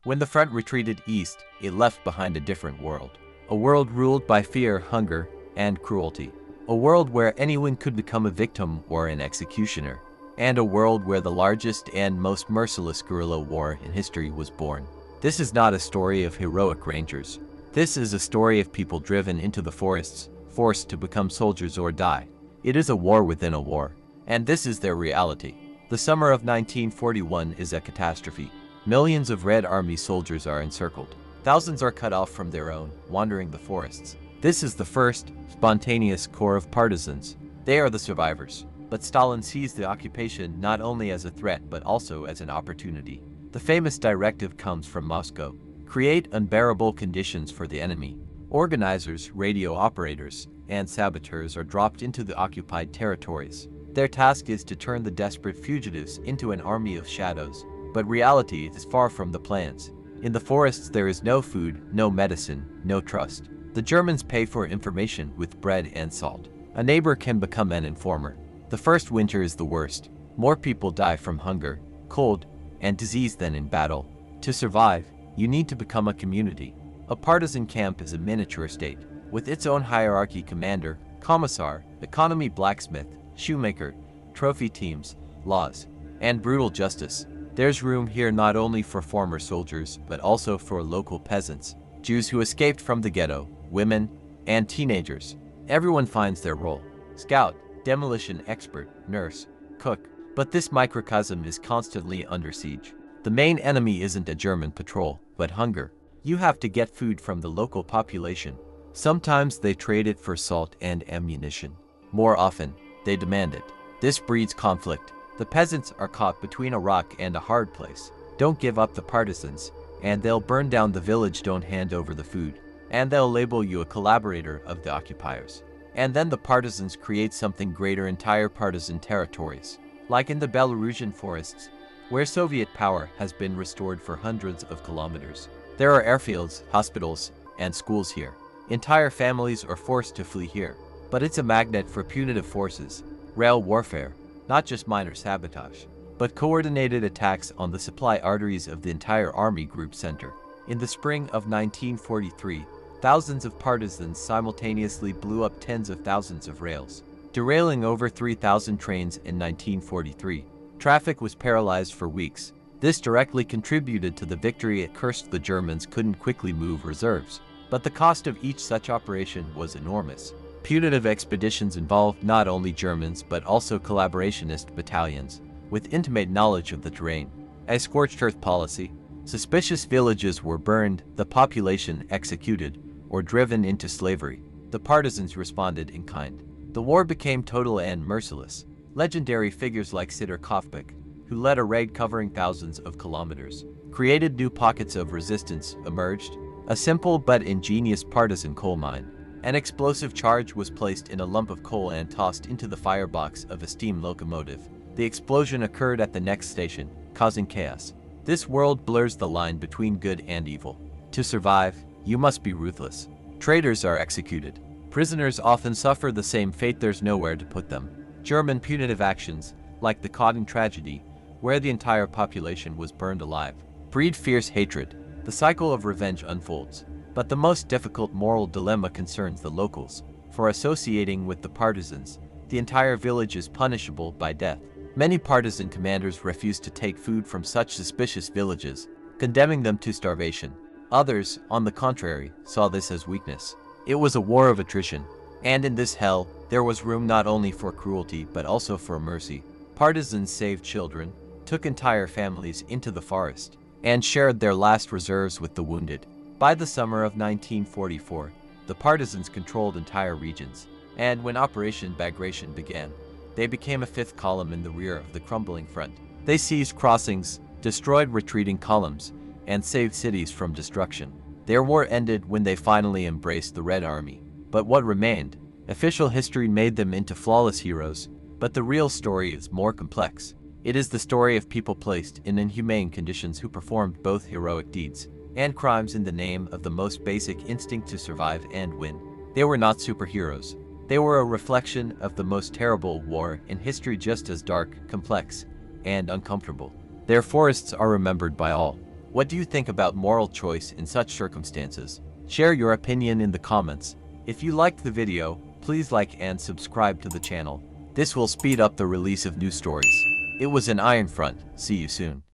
When the front retreated east, it left behind a different world. A world ruled by fear, hunger, and cruelty. A world where anyone could become a victim or an executioner. And a world where the largest and most merciless guerrilla war in history was born. This is not a story of heroic rangers. This is a story of people driven into the forests, forced to become soldiers or die. It is a war within a war, and this is their reality. The summer of 1941 is a catastrophe. Millions of Red Army soldiers are encircled. Thousands are cut off from their own, wandering the forests. This is the first, spontaneous corps of partisans. They are the survivors. But Stalin sees the occupation not only as a threat but also as an opportunity. The famous directive comes from Moscow. Create unbearable conditions for the enemy. Organizers, radio operators, and saboteurs are dropped into the occupied territories. Their task is to turn the desperate fugitives into an army of shadows. But reality is far from the plans. In the forests there is no food, no medicine, no trust. The Germans pay for information with bread and salt. A neighbor can become an informer. The first winter is the worst. More people die from hunger, cold, and disease than in battle. To survive, you need to become a community. A partisan camp is a miniature state, with its own hierarchy: commander, commissar, economy, blacksmith, shoemaker, trophy teams, laws, and brutal justice. There's room here not only for former soldiers, but also for local peasants, Jews who escaped from the ghetto, women, and teenagers. Everyone finds their role: scout, demolition expert, nurse, cook. But this microcosm is constantly under siege. The main enemy isn't a German patrol, but hunger. You have to get food from the local population. Sometimes they trade it for salt and ammunition. More often, they demand it. This breeds conflict. The peasants are caught between a rock and a hard place. Don't give up the partisans, and they'll burn down the village. Don't hand over the food, and they'll label you a collaborator of the occupiers. And then the partisans create something greater: entire partisan territories. Like in the Belarusian forests, where Soviet power has been restored for hundreds of kilometers. There are airfields, hospitals, and schools here. Entire families are forced to flee here. But it's a magnet for punitive forces, rail warfare, not just minor sabotage, but coordinated attacks on the supply arteries of the entire army group center. In the spring of 1943, thousands of partisans simultaneously blew up tens of thousands of rails, derailing over 3,000 trains in 1943. Traffic was paralyzed for weeks. This directly contributed to the victory. It cursed the Germans couldn't quickly move reserves. But the cost of each such operation was enormous. Punitive expeditions involved not only Germans but also collaborationist battalions, with intimate knowledge of the terrain. A scorched earth policy. Suspicious villages were burned, the population executed, or driven into slavery. The partisans responded in kind. The war became total and merciless. Legendary figures like Sitter Kovbek, who led a raid covering thousands of kilometers, created new pockets of resistance, emerged. A simple but ingenious partisan coal mine. An explosive charge was placed in a lump of coal and tossed into the firebox of a steam locomotive. The explosion occurred at the next station, causing chaos. This world blurs the line between good and evil. To survive, you must be ruthless. Traitors are executed. Prisoners often suffer the same fate. There's nowhere to put them. German punitive actions, like the Cotton tragedy, where the entire population was burned alive, breed fierce hatred. The cycle of revenge unfolds. But the most difficult moral dilemma concerns the locals. For associating with the partisans, the entire village is punishable by death. Many partisan commanders refused to take food from such suspicious villages, condemning them to starvation. Others, on the contrary, saw this as weakness. It was a war of attrition. And in this hell, there was room not only for cruelty but also for mercy. Partisans saved children, took entire families into the forest, and shared their last reserves with the wounded. By the summer of 1944, the partisans controlled entire regions, and when Operation Bagration began, they became a fifth column in the rear of the crumbling front. They seized crossings, destroyed retreating columns, and saved cities from destruction. Their war ended when they finally embraced the Red Army. But what remained? Official history made them into flawless heroes, but the real story is more complex. It is the story of people placed in inhumane conditions who performed both heroic deeds and crimes in the name of the most basic instinct to survive and win. They were not superheroes. They were a reflection of the most terrible war in history, just as dark, complex, and uncomfortable. Their forests are remembered by all, What do you think about moral choice in such circumstances? Share your opinion in the comments. If you liked the video, please like and subscribe to the channel. This will speed up the release of new stories. It was an Iron Front. See you soon.